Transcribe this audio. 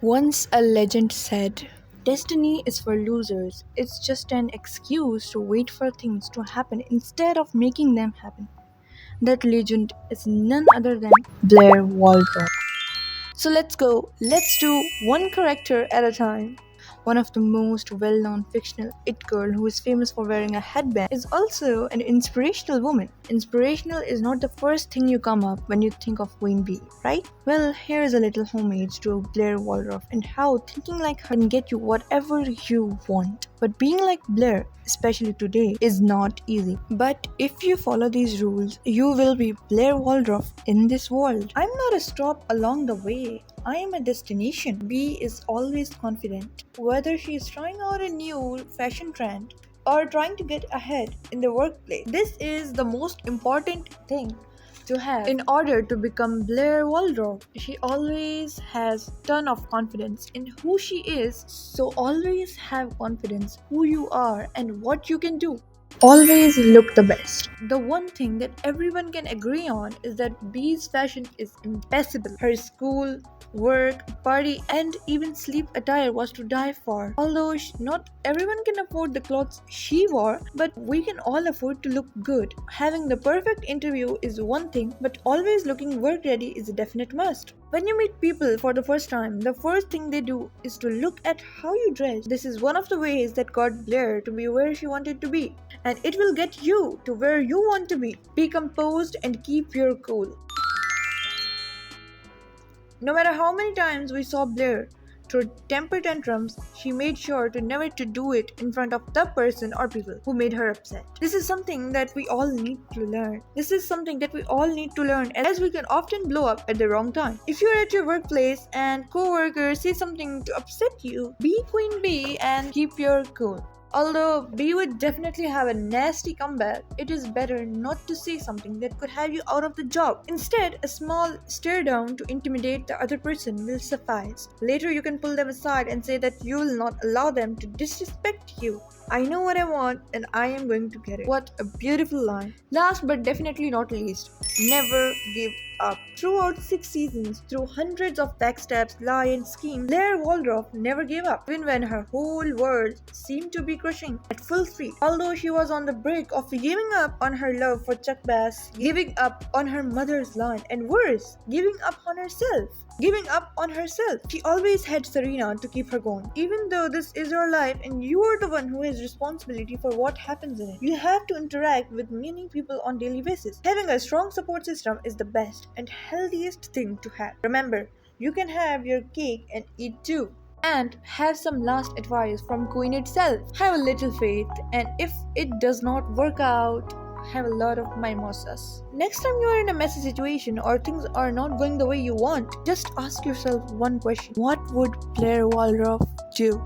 Once a legend said, "Destiny is for losers. It's just an excuse to wait for things to happen instead of making them happen." That legend is none other than Blair Waldorf. So let's go. Let's do one character at a time. One of the most well known fictional it girl who is famous for wearing a headband is also an inspirational woman. Inspirational is not the first thing you come up when you think of Queen Bee, right? Well, here is a little homage to Blair Waldorf and how thinking like her can get you whatever you want. But being like Blair, especially today, is not easy. But if you follow these rules, you will be Blair Waldorf in this world. I'm not a stop along the way. I am a destination. B is always confident. Whether she is trying out a new fashion trend or trying to get ahead in the workplace, this is the most important thing to have in order to become Blair Waldorf. She always has ton of confidence in who she is, so always have confidence who you are and what you can do. Always look the best. The one thing that everyone can agree on is that Bee's fashion is impeccable. Her school, work, party, and even sleep attire was to die for. Although not everyone can afford the clothes she wore, but we can all afford to look good. Having the perfect interview is one thing, but always looking work ready is a definite must. When you meet people for the first time, the first thing they do is to look at how you dress. This is one of the ways that got Blair to be where she wanted to be, and it will get you to where you want to be. Be composed and keep your cool. No matter how many times we saw Blair throw temper tantrums, she made sure to never to do it in front of the person or people who made her upset. This is something that we all need to learn. As we can often blow up at the wrong time. If you're at your workplace and co-workers say something to upset you, be Queen Bee and keep your cool. Although B would definitely have a nasty comeback, it is better not to say something that could have you out of the job. Instead, a small stare down to intimidate the other person will suffice. Later, you can pull them aside and say that you will not allow them to disrespect you. I know what I want and I am going to get it. What a beautiful line. Last but definitely not least, never give up. Throughout 6 seasons, through hundreds of backstabs, lie and schemes, Blair Waldorf never gave up, even when her whole world seemed to be crushing at full speed. Although she was on the brink of giving up on her love for Chuck Bass, giving up on her mother's line, and worse, giving up on herself. She always had Serena to keep her going. Even though this is your life and you are the one who has responsibility for what happens in it, you have to interact with many people on daily basis. Having a strong support system is the best and healthiest thing to have. Remember, you can have your cake and eat too. And have some last advice from Queen itself. Have a little faith, and if it does not work out, have a lot of mimosas. Next time you are in a messy situation or things are not going the way you want, just ask yourself one question. What would Blair Waldorf do?